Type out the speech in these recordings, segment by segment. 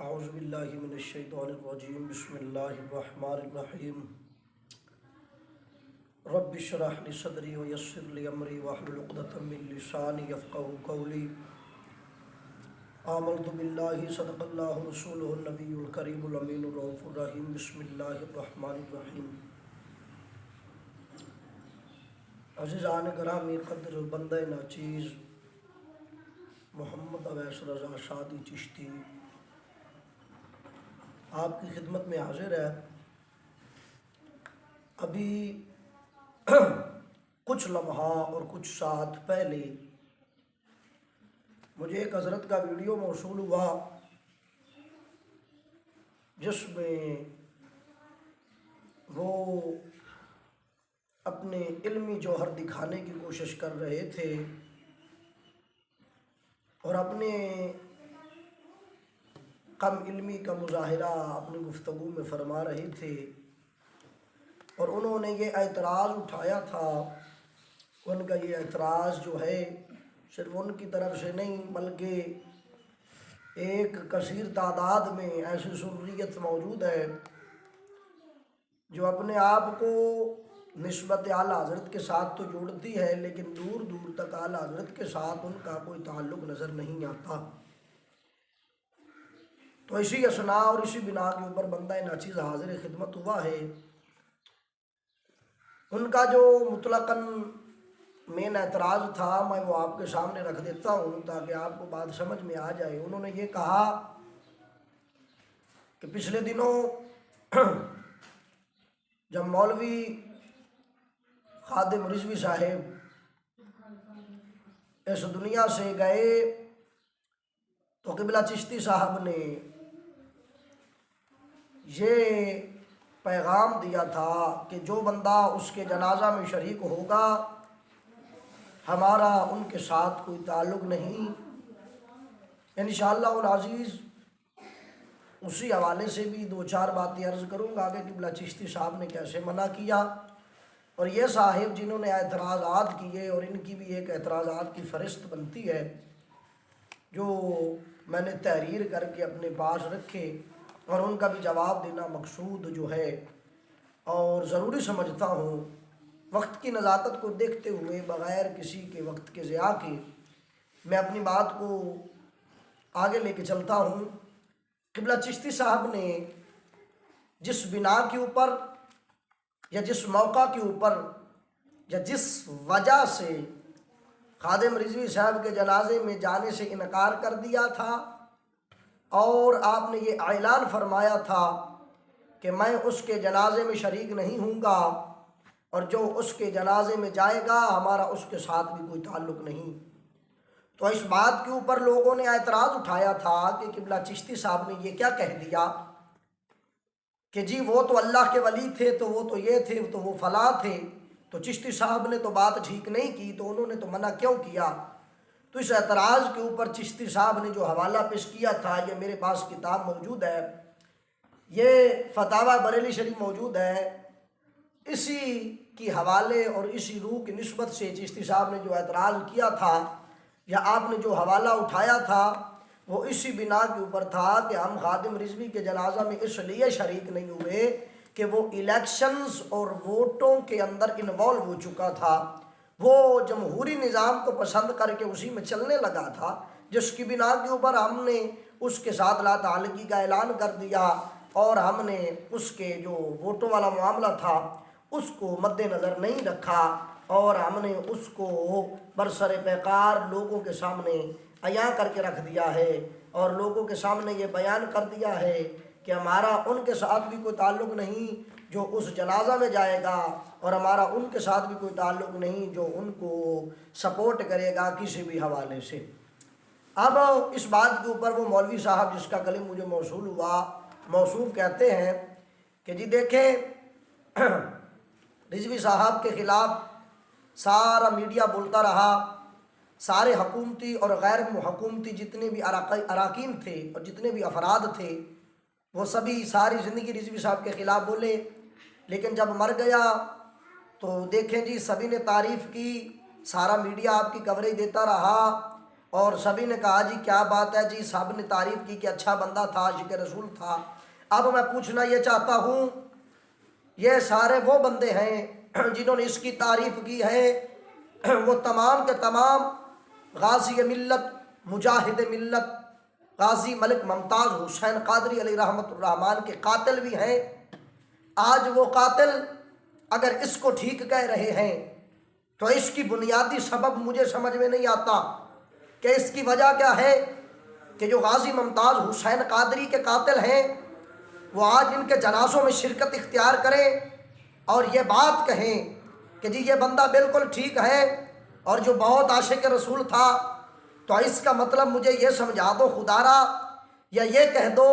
اعوذ باللہ من الشیطان الرجیم بسم اللہ الرحمن الرحیم رب اشرح لی صدری ویسر لی امری واحلل عقدۃ من لسانی یفقهوا قولی آمنت باللہ صدق اللہ رسولہ النبی الکریم الامین الرؤوف الرحیم بسم اللہ الرحمن الرحیم۔ عزیزان گرامی قدر بندہ ناچیز محمد اویس رضا شادی چشتی آپ کی خدمت میں حاضر ہے۔ ابھی کچھ لمحہ اور کچھ ساعت پہلے مجھے ایک حضرت کا ویڈیو موصول ہوا جس میں وہ اپنے علمی جوہر دکھانے کی کوشش کر رہے تھے اور اپنے کم علمی کا مظاہرہ اپنی گفتگو میں فرما رہے تھے، اور انہوں نے یہ اعتراض اٹھایا تھا۔ ان کا یہ اعتراض جو ہے صرف ان کی طرف سے نہیں بلکہ ایک کثیر تعداد میں ایسی سرریت موجود ہے جو اپنے آپ کو نسبت اعلیٰ حضرت کے ساتھ تو جوڑتی ہے لیکن دور دور تک اعلیٰ حضرت کے ساتھ ان کا کوئی تعلق نظر نہیں آتا۔ تو اسی اسنا اور اسی بنا کے اوپر بندہ ناچیز حاضر خدمت ہوا ہے۔ ان کا جو مطلقاً مین اعتراض تھا میں وہ آپ کے سامنے رکھ دیتا ہوں تاکہ آپ کو بات سمجھ میں آ جائے۔ انہوں نے یہ کہا کہ پچھلے دنوں جب مولوی خادم رضوی صاحب اس دنیا سے گئے تو قبلہ چشتی صاحب نے یہ پیغام دیا تھا کہ جو بندہ اس کے جنازہ میں شریک ہوگا ہمارا ان کے ساتھ کوئی تعلق نہیں۔ انشاءاللہ العزیز اسی حوالے سے بھی دو چار باتیں عرض کروں گا کہ قبلہ چشتی صاحب نے کیسے منع کیا، اور یہ صاحب جنہوں نے اعتراضات کیے، اور ان کی بھی ایک اعتراضات کی فہرست بنتی ہے جو میں نے تحریر کر کے اپنے پاس رکھے، اور ان کا بھی جواب دینا مقصود جو ہے اور ضروری سمجھتا ہوں۔ وقت کی نزاکت کو دیکھتے ہوئے بغیر کسی کے وقت کے ضیاع کے میں اپنی بات کو آگے لے کے چلتا ہوں۔ قبلہ چشتی صاحب نے جس بنا کے اوپر یا جس موقع کے اوپر یا جس وجہ سے خادم رضوی صاحب کے جنازے میں جانے سے انکار کر دیا تھا، اور آپ نے یہ اعلان فرمایا تھا کہ میں اس کے جنازے میں شریک نہیں ہوں گا، اور جو اس کے جنازے میں جائے گا ہمارا اس کے ساتھ بھی کوئی تعلق نہیں۔ تو اس بات کے اوپر لوگوں نے اعتراض اٹھایا تھا کہ قبلہ چشتی صاحب نے یہ کیا کہہ دیا کہ جی وہ تو اللہ کے ولی تھے، تو وہ تو یہ تھے، تو وہ فلاں تھے، تو چشتی صاحب نے تو بات ٹھیک نہیں کی، تو انہوں نے تو منع کیوں کیا؟ تو اس اعتراض کے اوپر چشتی صاحب نے جو حوالہ پیش کیا تھا، یہ میرے پاس کتاب موجود ہے، یہ فتاوی بریلی شریف موجود ہے، اسی کی حوالے اور اسی روح کی نسبت سے چشتی صاحب نے جو اعتراض کیا تھا یا آپ نے جو حوالہ اٹھایا تھا وہ اسی بنا کے اوپر تھا کہ ہم خادم رضوی کے جنازہ میں اس لیے شریک نہیں ہوئے کہ وہ الیکشنز اور ووٹوں کے اندر انوالو ہو چکا تھا، وہ جمہوری نظام کو پسند کر کے اسی میں چلنے لگا تھا، جس کی بنا کے اوپر ہم نے اس کے ساتھ لا تعلقی کا اعلان کر دیا، اور ہم نے اس کے جو ووٹوں والا معاملہ تھا اس کو مد نظر نہیں رکھا، اور ہم نے اس کو برسر پیکار لوگوں کے سامنے عیاں کر کے رکھ دیا ہے، اور لوگوں کے سامنے یہ بیان کر دیا ہے کہ ہمارا ان کے ساتھ بھی کوئی تعلق نہیں جو اس جنازہ میں جائے گا، اور ہمارا ان کے ساتھ بھی کوئی تعلق نہیں جو ان کو سپورٹ کرے گا کسی بھی حوالے سے۔ اب اس بات کے اوپر وہ مولوی صاحب جس کا کلم مجھے موصول ہوا موصوف کہتے ہیں کہ جی دیکھیں رضوی صاحب کے خلاف سارا میڈیا بولتا رہا، سارے حکومتی اور غیر حکومتی جتنے بھی اراکین تھے اور جتنے بھی افراد تھے وہ سبھی ساری زندگی رضوی صاحب کے خلاف بولے، لیکن جب مر گیا تو دیکھیں جی سبھی نے تعریف کی، سارا میڈیا آپ کی کوریج دیتا رہا، اور سبھی نے کہا جی کیا بات ہے جی، سب نے تعریف کی کہ اچھا بندہ تھا، عاشق رسول تھا۔ اب میں پوچھنا یہ چاہتا ہوں، یہ سارے وہ بندے ہیں جنہوں نے اس کی تعریف کی ہے، وہ تمام کے تمام غازی ملت، مجاہد ملت، غازی ملک ممتاز حسین قادری علیہ رحمۃ الرحمن کے قاتل بھی ہیں۔ آج وہ قاتل اگر اس کو ٹھیک کہہ رہے ہیں تو اس کی بنیادی سبب مجھے سمجھ میں نہیں آتا کہ اس کی وجہ کیا ہے کہ جو غازی ممتاز حسین قادری کے قاتل ہیں وہ آج ان کے جنازوں میں شرکت اختیار کریں اور یہ بات کہیں کہ جی یہ بندہ بالکل ٹھیک ہے اور جو بہت عاشق رسول تھا۔ تو اس کا مطلب مجھے یہ سمجھا دو خدارا، یا یہ کہہ دو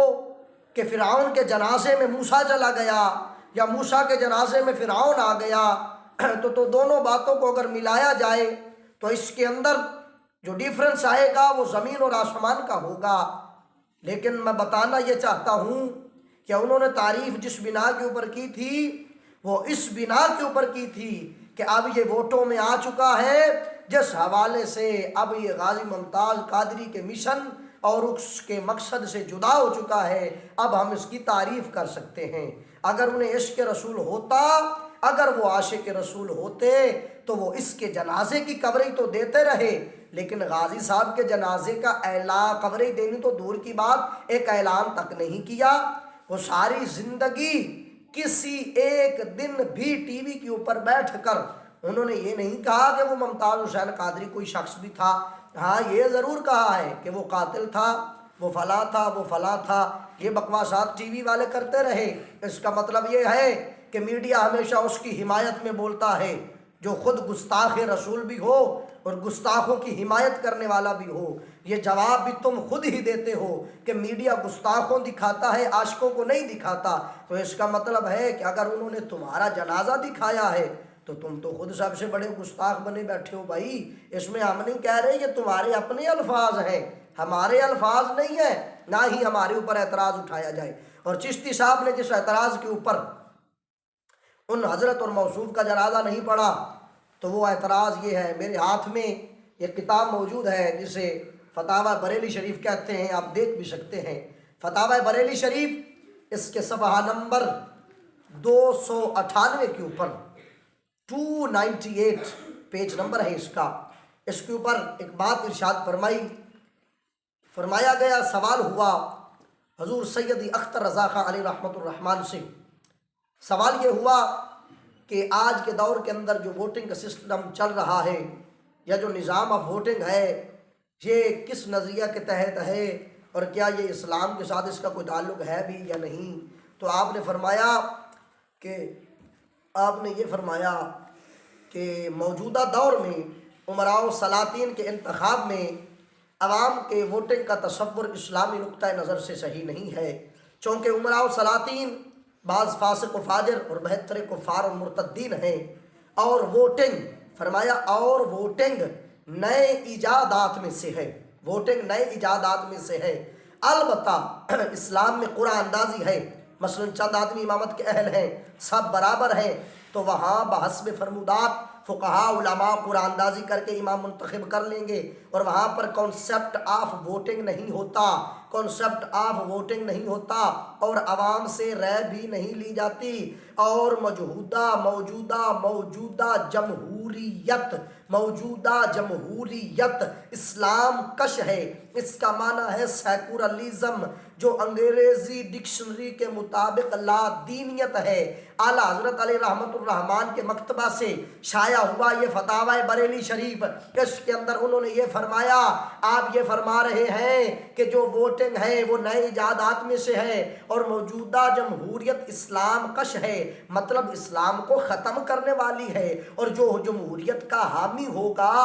کہ فرعون کے جنازے میں موسیٰ چلا گیا یا موسیٰ کے جنازے میں فرعون آ گیا، تو دونوں باتوں کو اگر ملایا جائے تو اس کے اندر جو ڈیفرنس آئے گا وہ زمین اور آسمان کا ہوگا۔ لیکن میں بتانا یہ چاہتا ہوں کہ انہوں نے تعریف جس بنا کے اوپر کی تھی وہ اس بنا کے اوپر کی تھی کہ اب یہ ووٹوں میں آ چکا ہے، جس حوالے سے اب یہ غازی ممتاز قادری کے مشن اور اس کے مقصد سے جدا ہو چکا ہے، اب ہم اس کی تعریف کر سکتے ہیں۔ اگر انہیں عشق رسول ہوتا، اگر وہ عاشق رسول ہوتے تو وہ اس کے جنازے کی کوریج تو دیتے رہے، لیکن غازی صاحب کے جنازے کا اعلان، کوریج دینی تو دور کی بات، ایک اعلان تک نہیں کیا۔ وہ ساری زندگی کسی ایک دن بھی ٹی وی کے اوپر بیٹھ کر انہوں نے یہ نہیں کہا کہ وہ ممتاز حسین قادری کوئی شخص بھی تھا۔ ہاں یہ ضرور کہا ہے کہ وہ قاتل تھا، وہ فلاں تھا، وہ فلاں تھا، یہ بکواسات ٹی وی والے کرتے رہے۔ اس کا مطلب یہ ہے کہ میڈیا ہمیشہ اس کی حمایت میں بولتا ہے جو خود گستاخ رسول بھی ہو اور گستاخوں کی حمایت کرنے والا بھی ہو۔ یہ جواب بھی تم خود ہی دیتے ہو کہ میڈیا گستاخوں دکھاتا ہے، عاشقوں کو نہیں دکھاتا۔ تو اس کا مطلب ہے کہ اگر انہوں نے تمہارا جنازہ دکھایا ہے تو تم تو خود سب سے بڑے گستاخ بنے بیٹھے ہو بھائی۔ اس میں ہم نہیں کہہ رہے، یہ تمہارے اپنے الفاظ ہیں، ہمارے الفاظ نہیں ہیں، نہ ہی ہمارے اوپر اعتراض اٹھایا جائے۔ اور چشتی صاحب نے جس اعتراض کے اوپر ان حضرت اور موصوف کا جنازہ نہیں پڑھا تو وہ اعتراض یہ ہے، میرے ہاتھ میں یہ کتاب موجود ہے جسے فتاوی بریلی شریف کہتے ہیں، آپ دیکھ بھی سکتے ہیں۔ فتاوی بریلی شریف، اس کے صفحہ نمبر 298 کے اوپر 298 پیج نمبر ہے اس کا، اس کے اوپر ایک بات ارشاد فرمایا گیا، سوال ہوا حضور سیدی اختر رضا خان علیہ رحمۃ الرحمن سے۔ سوال یہ ہوا کہ آج کے دور کے اندر جو ووٹنگ کا سسٹم چل رہا ہے یا جو نظام آف ووٹنگ ہے یہ کس نظریہ کے تحت ہے اور کیا یہ اسلام کے ساتھ اس کا کوئی تعلق ہے بھی یا نہیں؟ تو آپ نے یہ فرمایا کہ موجودہ دور میں امراء و سلاطین کے انتخاب میں عوام کے ووٹنگ کا تصور اسلامی نقطہ نظر سے صحیح نہیں ہے، چونکہ امراء و سلاطین بعض فاسق و فاجر اور بہتر کفار و مرتدین ہیں، اور ووٹنگ نئے ایجادات میں سے ہے، ووٹنگ نئے ایجادات میں سے ہے۔ البتہ اسلام میں قرعہ اندازی ہے، مثلا چند آدمی امامت کے اہل ہیں، سب برابر ہیں، تو وہاں بحسب فرمودات فقہاء علماء قرعہ اندازی کر کے امام منتخب کر لیں گے، اور وہاں پر کانسیپٹ آف ووٹنگ نہیں ہوتا اور عوام سے رائے بھی نہیں لی جاتی، اور موجودہ جمہوریت اسلام کش ہے۔ اس کا معنی ہے سیکولرزم، جو انگریزی ڈکشنری کے مطابق لا دینیت ہے۔ اعلیٰ حضرت علیہ رحمۃ الرحمن کے مکتبہ سے شائع ہوا یہ فتاوی بریلی شریف، اس کے اندر انہوں نے یہ فرمایا، آپ یہ فرما رہے ہیں کہ جو ووٹنگ ہے وہ نئے ایجادات میں سے ہے اور موجودہ جمہوریت اسلام کش ہے، مطلب اسلام کو ختم کرنے والی ہے، اور جو جمہوریت کا حامی ہوگا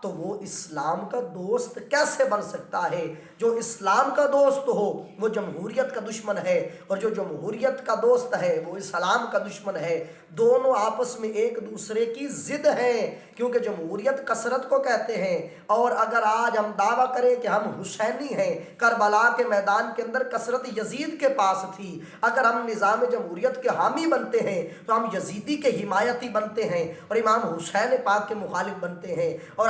تو وہ اسلام کا دوست کیسے بن سکتا ہے؟ جو اسلام کا دوست ہو وہ جمہوریت کا دشمن ہے، اور جو جمہوریت کا دوست ہے وہ اسلام کا دشمن ہے۔ دونوں آپس میں ایک دوسرے کی ضد ہیں، کیونکہ جمہوریت کثرت کو کہتے ہیں، اور اگر آج ہم دعویٰ کریں کہ ہم حسینی ہیں، کربلا کے میدان کے اندر کثرت یزید کے پاس تھی، اگر ہم نظام جمہوریت کے حامی بنتے ہیں تو ہم یزیدی کے حمایتی بنتے ہیں اور امام حسین پاک کے مخالف بنتے ہیں۔ اور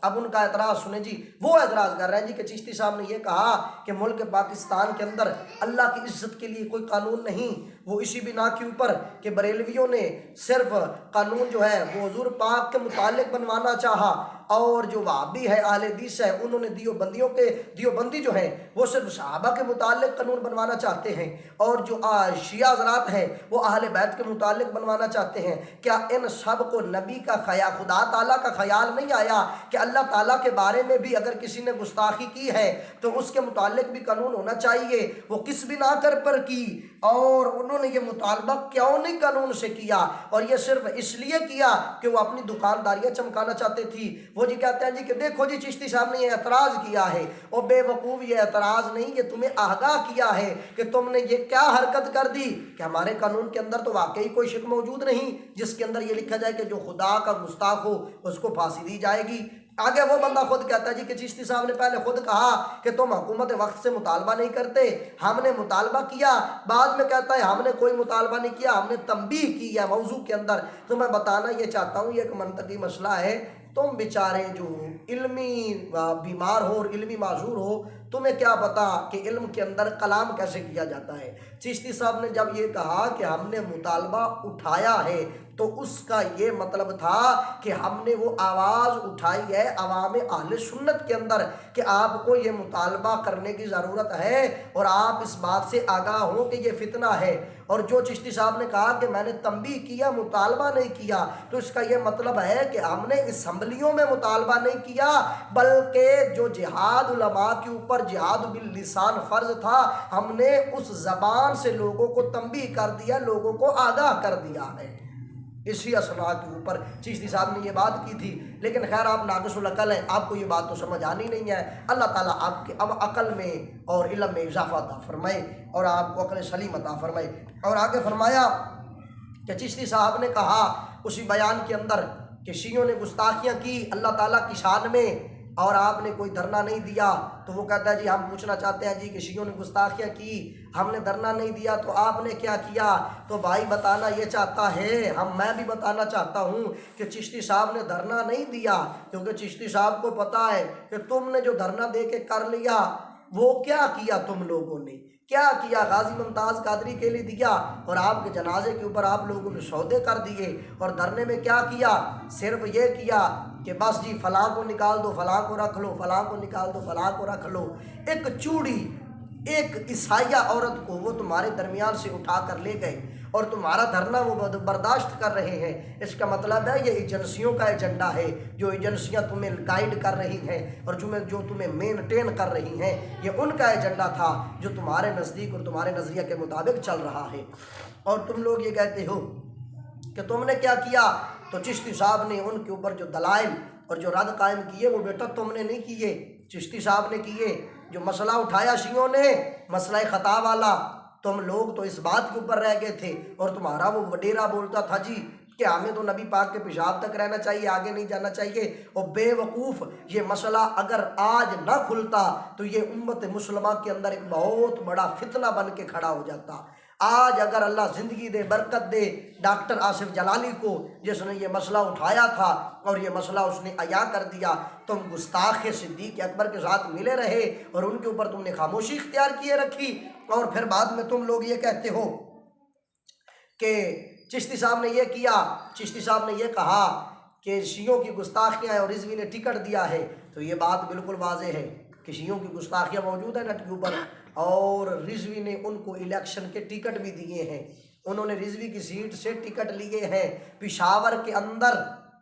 اب ان کا اعتراض سنیں جی، وہ اعتراض کر رہے ہیں جی کہ چشتی صاحب نے یہ کہا کہ ملک پاکستان کے اندر اللہ کی عزت کے لیے کوئی قانون نہیں، وہ اسی بنا کے اوپر کہ بریلویوں نے صرف قانون جو ہے وہ حضور پاک کے متعلق بنوانا چاہا، اور جو وہابی ہے اہل حدیث ہے انہوں نے دیوبندی جو ہے وہ صرف صحابہ کے متعلق قانون بنوانا چاہتے ہیں، اور جو شیعہ حضرات ہیں وہ اہل بیت کے متعلق بنوانا چاہتے ہیں۔ کیا ان سب کو نبی کا خیال، خدا تعالیٰ کا خیال نہیں آیا کہ اللہ تعالیٰ کے بارے میں بھی اگر کسی نے گستاخی کی ہے تو اس کے متعلق بھی قانون ہونا چاہیے؟ وہ کس بنا پر کی، اور انہوں نے یہ مطالبہ کیوں نہیں قانون سے کیا؟ اور یہ صرف اس لیے کیا کہ وہ اپنی دکانداریاں چمکانا چاہتے تھی۔ وہ جی کہتے ہیں جی کہ دیکھو جی چشتی صاحب نے یہ اعتراض کیا ہے، اور بے وقوف یہ اعتراض نہیں، یہ تمہیں آگاہ کیا ہے کہ تم نے یہ کیا حرکت کر دی کہ ہمارے قانون کے اندر تو واقعی کوئی شک موجود نہیں جس کے اندر یہ لکھا جائے کہ جو خدا کا گستاخ ہو اس کو پھانسی دی جائے گی۔ آگے وہ بندہ خود کہتا ہے جی کہ چشتی صاحب نے پہلے خود کہا کہ تم حکومت وقت سے مطالبہ نہیں کرتے، ہم نے مطالبہ کیا، بعد میں کہتا ہے ہم نے کوئی مطالبہ نہیں کیا، ہم نے تنبیہ کی ہے موضوع کے اندر۔ تو میں بتانا یہ چاہتا ہوں یہ ایک منطقی مسئلہ ہے، تم بیچارے جو علمی بیمار ہو اور علمی معذور ہو، تمہیں کیا پتا کہ علم کے اندر کلام کیسے کیا جاتا ہے۔ چشتی صاحب نے جب یہ کہا کہ ہم نے مطالبہ اٹھایا ہے تو اس کا یہ مطلب تھا کہ ہم نے وہ آواز اٹھائی ہے عوام اہل سنت کے اندر کہ آپ کو یہ مطالبہ کرنے کی ضرورت ہے اور آپ اس بات سے آگاہ ہوں کہ یہ فتنہ ہے۔ اور جو چشتی صاحب نے کہا کہ میں نے تنبیہ کیا، مطالبہ نہیں کیا، تو اس کا یہ مطلب ہے کہ ہم نے اسمبلیوں میں مطالبہ نہیں کیا، بلکہ جو جہاد علماء کے اوپر جہاد باللسان فرض تھا، ہم نے اس زبان سے لوگوں کو تنبیہ کر دیا، لوگوں کو آگاہ کر دیا ہے۔ اسی اسنا کے اوپر چشتی صاحب نے یہ بات کی تھی، لیکن خیر آپ ناقص العقل ہیں، آپ کو یہ بات تو سمجھ آنی نہیں ہے۔ اللہ تعالیٰ آپ کے اب عقل میں اور علم میں اضافہ عطا فرمائے اور آپ کو عقل سلیم عطا فرمائے۔ اور آگے فرمایا کہ چشتی صاحب نے کہا اسی بیان کے اندر کہ شیعوں نے گستاخیاں کی اللہ تعالیٰ کی شان میں اور آپ نے کوئی دھرنا نہیں دیا، تو وہ کہتا ہے جی ہم پوچھنا چاہتے ہیں جی کہ شیعوں نے گستاخیاں کی، ہم نے دھرنا نہیں دیا، تو آپ نے کیا کیا؟ تو بھائی بتانا یہ چاہتا ہے، میں بھی بتانا چاہتا ہوں کہ چشتی صاحب نے دھرنا نہیں دیا، کیونکہ چشتی صاحب کو پتا ہے کہ تم نے جو دھرنا دے کے کر لیا وہ کیا کیا، تم لوگوں نے کیا کیا؟ غازی ممتاز قادری کے لیے دیا اور آپ کے جنازے کے اوپر آپ لوگوں نے سودے کر دیے، اور دھرنے میں کیا کیا؟ صرف یہ کیا کہ بس جی فلاں کو نکال دو، فلاں کو رکھ لو، فلاں کو نکال دو، فلاں کو رکھ لو۔ ایک چوڑی، ایک عیسائیہ عورت کو وہ تمہارے درمیان سے اٹھا کر لے گئے اور تمہارا دھرنا وہ برداشت کر رہے ہیں۔ اس کا مطلب ہے یہ ایجنسیوں کا ایجنڈا ہے، جو ایجنسیاں تمہیں گائیڈ کر رہی ہیں اور جو تمہیں مینٹین کر رہی ہیں، یہ ان کا ایجنڈا تھا جو تمہارے نزدیک اور تمہارے نظریہ کے مطابق چل رہا ہے، اور تم لوگ یہ کہتے ہو کہ تم نے کیا کیا۔ تو چشتی صاحب نے ان کے اوپر جو دلائل اور جو رد قائم کیے وہ بیٹا تم نے نہیں کیے، چشتی صاحب نے کیے۔ جو مسئلہ اٹھایا شیعوں نے، مسئلہ خطا والا، تم لوگ تو اس بات کے اوپر رہ گئے تھے، اور تمہارا وہ وڈیرا بولتا تھا جی کہ ہمیں تو نبی پاک کے پیشاب تک رہنا چاہیے، آگے نہیں جانا چاہیے۔ اور بے وقوف، یہ مسئلہ اگر آج نہ کھلتا تو یہ امت مسلمہ کے اندر ایک بہت بڑا فتنہ بن کے کھڑا ہو جاتا۔ آج اگر اللہ زندگی دے، برکت دے ڈاکٹر آصف جلالی کو، جس نے یہ مسئلہ اٹھایا تھا اور یہ مسئلہ اس نے عیاں کر دیا، تم گستاخ صدیق اکبر کے ساتھ ملے رہے اور ان کے اوپر تم نے خاموشی اختیار کیے رکھی، اور پھر بعد میں تم لوگ یہ کہتے ہو کہ چشتی صاحب نے یہ کیا، چشتی صاحب نے یہ کہا کہ شیعوں کی گستاخیاں ہیں اور رضوی نے ٹکٹ دیا ہے۔ تو یہ بات بالکل واضح ہے کہ شیعوں کی گستاخیاں موجود ہیں نیٹ کے اوپر، اور رضوی نے ان کو الیکشن کے ٹکٹ بھی دیے ہیں، انہوں نے رضوی کی سیٹ سے ٹکٹ لیے ہیں۔ پشاور کے اندر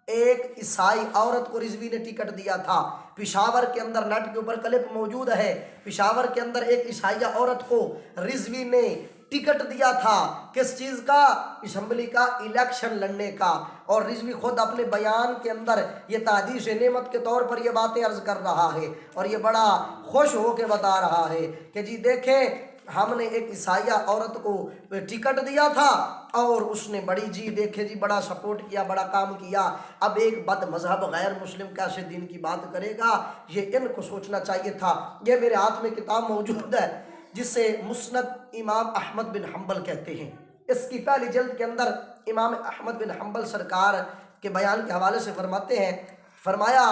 ایک عیسائی عورت کو رضوی نے ٹکٹ دیا تھا، پشاور کے اندر نیٹ کے اوپر کلپ موجود ہے، پشاور کے اندر ایک عیسائیہ عورت کو رضوی نے ٹکٹ دیا تھا، کس چیز کا؟ اسمبلی کا الیکشن لڑنے کا۔ اور رضوی خود اپنے بیان کے اندر یہ تحدیث نعمت کے طور پر یہ باتیں عرض کر رہا ہے، اور یہ بڑا خوش ہو کے بتا رہا ہے کہ جی دیکھیں ہم نے ایک عیسائیہ عورت کو ٹکٹ دیا تھا اور اس نے بڑی جی دیکھے جی بڑا سپورٹ کیا، بڑا کام کیا۔ اب ایک بد مذہب غیر مسلم کیسے دین کی بات کرے گا؟ یہ ان کو سوچنا چاہیے تھا۔ یہ میرے ہاتھ میں کتاب موجود ہے جسے مسند امام احمد بن حنبل کہتے ہیں، اس کی پہلی جلد کے اندر امام احمد بن حنبل سرکار کے بیان کے حوالے سے فرماتے ہیں، فرمایا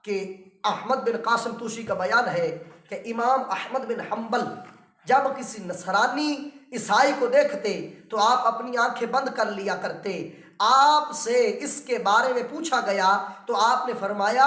کہ احمد بن قاسم توسی کا بیان ہے کہ امام احمد بن حنبل جب کسی نصرانی عیسائی کو دیکھتے تو آپ اپنی آنکھیں بند کر لیا کرتے۔ آپ سے اس کے بارے میں پوچھا گیا تو آپ نے فرمایا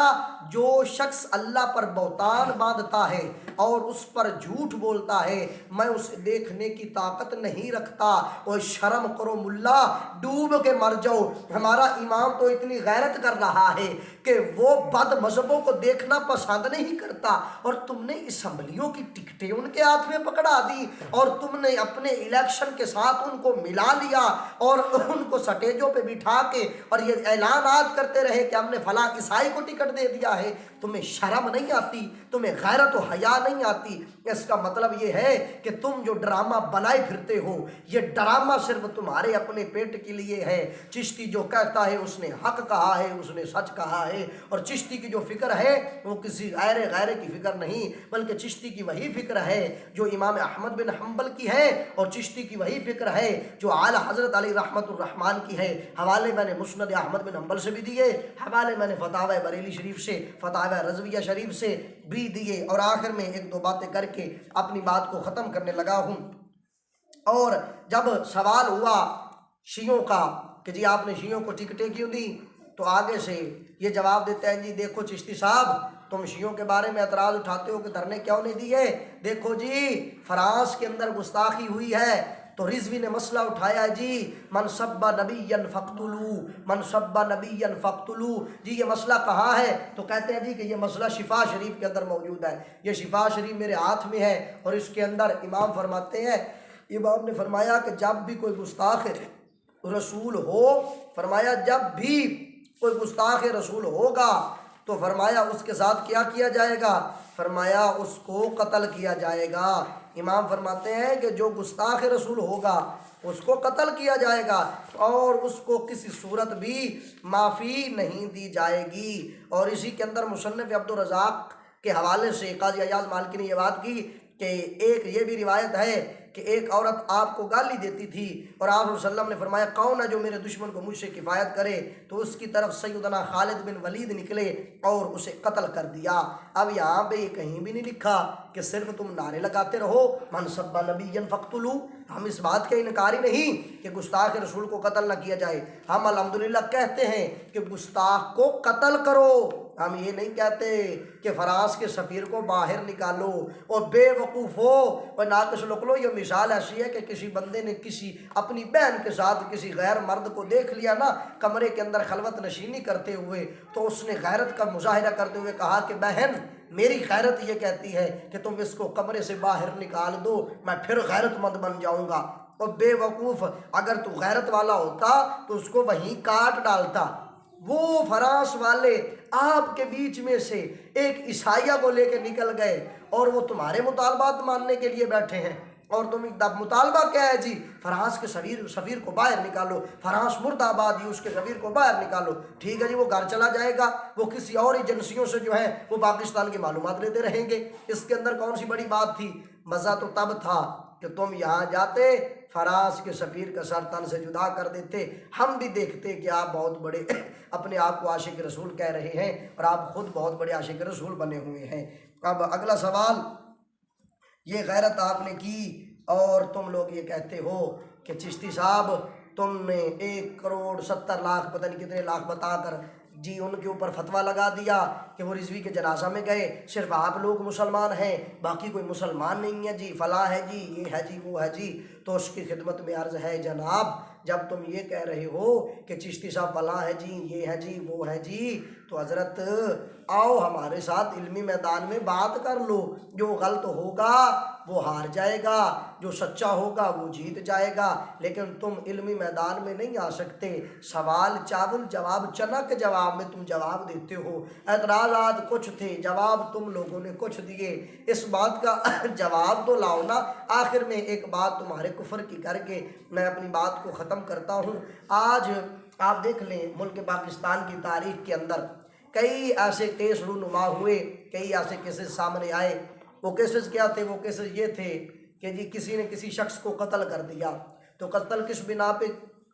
جو شخص اللہ پر بہتان باندھتا ہے اور اس پر جھوٹ بولتا ہے میں اسے دیکھنے کی طاقت نہیں رکھتا۔ اور شرم کرو ملا، ڈوب کے مر جاؤ۔ ہمارا امام تو اتنی غیرت کر رہا ہے کہ وہ بد مذہبوں کو دیکھنا پسند نہیں کرتا، اور تم نے اسمبلیوں کی ٹکٹیں ان کے ہاتھ میں پکڑا دی، اور تم نے اپنے الیکشن کے ساتھ ان کو ملا لیا اور ان کو سٹیجوں پہ بٹھا کے اور یہ اعلانات کرتے رہے کہ ہم نے فلاں عیسائی کو ٹکٹ دے دیا ہے۔ تمہیں شرم نہیں آتی؟ تمہیں غیرت و حیا نہیں آتی؟ اس کا مطلب یہ ہے کہ تم جو ڈرامہ بنائے پھرتے ہو یہ ڈرامہ صرف تمہارے اپنے پیٹ کے لیے ہے۔ چشتی جو کہتا ہے اس نے حق کہا ہے، اس نے سچ کہا ہے، اور چشتی کی جو فکر ہے وہ کسی غیر کی فکر نہیں، بلکہ چشتی کی وہی فکر ہے جو امام احمد بن حنبل کی ہے، اور چشتی کی وہی فکر ہے جو اعلیٰ حضرت علی رحمت الرحمن کی ہے۔ حوالے میں نے مسند احمد بن حنبل سے بھی دیے، حوالے میں نے فتاوی بریلی شریف سے، فتاوی رضویہ شریف سے بھی دیے، اور آخر میں ایک دو باتیں کر کے اپنی بات کو ختم کرنے لگا ہوں۔ اور جب سوال ہوا شیعوں کا کہ جی آپ نے شیعوں کو ٹکٹیں کیوں دی، تو آگے سے یہ جواب دیتے ہیں جی دیکھو چشتی صاحب تم شیعوں کے بارے میں اعتراض اٹھاتے ہو کہ دھرنے کیوں نہیں دیے، دیکھو جی فرانس کے اندر گستاخی ہوئی ہے تو رضوی نے مسئلہ اٹھایا ہے جی من سب نبیا فاقتلوا، من سب نبیا فاقتلوا، جی یہ مسئلہ کہاں ہے؟ تو کہتے ہیں جی کہ یہ مسئلہ شفا شریف کے اندر موجود ہے، یہ شفا شریف میرے ہاتھ میں ہے، اور اس کے اندر امام فرماتے ہیں، امام نے فرمایا کہ جب بھی کوئی گستاخ رسول ہو، فرمایا جب بھی کوئی گستاخ رسول ہوگا تو فرمایا اس کے ساتھ کیا کیا جائے گا؟ فرمایا اس کو قتل کیا جائے گا۔ امام فرماتے ہیں کہ جو گستاخ رسول ہوگا اس کو قتل کیا جائے گا، اور اس کو کسی صورت بھی معافی نہیں دی جائے گی۔ اور اسی کے اندر مصنف عبدالرزاق کے حوالے سے قاضی ایاز مالکی نے یہ بات کی کہ ایک یہ بھی روایت ہے کہ ایک عورت آپ کو گالی دیتی تھی اور آپ صلی اللہ علیہ وسلم نے فرمایا کون ہے جو میرے دشمن کو مجھ سے کفایت کرے، تو اس کی طرف سیدنا خالد بن ولید نکلے اور اسے قتل کر دیا۔ اب یہاں پہ یہ کہیں بھی نہیں لکھا کہ صرف تم نعرے لگاتے رہو من سب نبیا فاقتلوا، ہم اس بات کے انکاری نہیں کہ گستاخ رسول کو قتل نہ کیا جائے، ہم الحمدللہ کہتے ہیں کہ گستاخ کو قتل کرو، ہم یہ نہیں کہتے کہ فرانس کے سفیر کو باہر نکالو۔ اور بے وقوف ہو اور ناقص لو، یہ مثال ایسی ہے کہ کسی بندے نے کسی اپنی بہن کے ساتھ کسی غیر مرد کو دیکھ لیا نا کمرے کے اندر خلوت نشینی کرتے ہوئے، تو اس نے غیرت کا مظاہرہ کرتے ہوئے کہا کہ بہن میری غیرت یہ کہتی ہے کہ تم اس کو کمرے سے باہر نکال دو، میں پھر غیرت مند بن جاؤں گا۔ اور بے وقوف، اگر تو غیرت والا ہوتا تو اس کو وہیں کاٹ ڈالتا۔ وہ فرانس والے آپ کے بیچ میں سے ایک عیسائیہ کو لے کے نکل گئے اور وہ تمہارے مطالبات ماننے کے لیے بیٹھے ہیں، اور تم مطالبہ کیا ہے جی؟ فرانس کے سفیر کو باہر نکالو، فرانس مرد آباد ہی اس کے سفیر کو باہر نکالو۔ ٹھیک ہے جی، وہ گھر چلا جائے گا، وہ کسی اور ایجنسیوں سے جو ہے وہ پاکستان کی معلومات لیتے رہیں گے، اس کے اندر کون سی بڑی بات تھی؟ مزہ تو تب تھا کہ تم یہاں جاتے فرانس کے سفیر کا سر تن سے جدا کر دیتے، ہم بھی دیکھتے کہ آپ بہت بڑے اپنے آپ کو عاشق رسول کہہ رہے ہیں اور آپ خود بہت بڑے عاشق رسول بنے ہوئے ہیں۔ اب اگلا سوال، یہ غیرت آپ نے کی اور تم لوگ یہ کہتے ہو کہ چشتی صاحب تم نے 1,70,00,000 پتہ نہیں کتنے لاکھ بتا کر جی ان کے اوپر فتویٰ لگا دیا کہ وہ رضوی کے جنازہ میں گئے، صرف آپ لوگ مسلمان ہیں باقی کوئی مسلمان نہیں ہے جی، فلاں ہے جی، یہ ہے جی، وہ ہے جی۔ تو اس کی خدمت میں عرض ہے جناب جب تم یہ کہہ رہے ہو کہ چشتی صاحب فلاں ہے جی، یہ ہے جی، وہ ہے جی، تو حضرت آؤ ہمارے ساتھ علمی میدان میں بات کر لو، جو غلط ہوگا وہ ہار جائے گا، جو سچا ہوگا وہ جیت جائے گا، لیکن تم علمی میدان میں نہیں آ سکتے۔ سوال چاول جواب چنا کے جواب میں تم جواب دیتے ہو، اعتراضات کچھ تھے جواب تم لوگوں نے کچھ دیے، اس بات کا جواب تو لاؤ نا۔ آخر میں ایک بات تمہارے کفر کی کر کے میں اپنی بات کو ختم کرتا ہوں۔ آج آپ دیکھ لیں ملک پاکستان کی تاریخ کے اندر کئی ایسے کیس رونما ہوئے، کئی ایسے کیسز سامنے آئے۔ وہ کیسز کیا تھے؟ وہ کیسز یہ تھے کہ جی کسی نے کسی شخص کو قتل کر دیا، تو قتل کس بنا پہ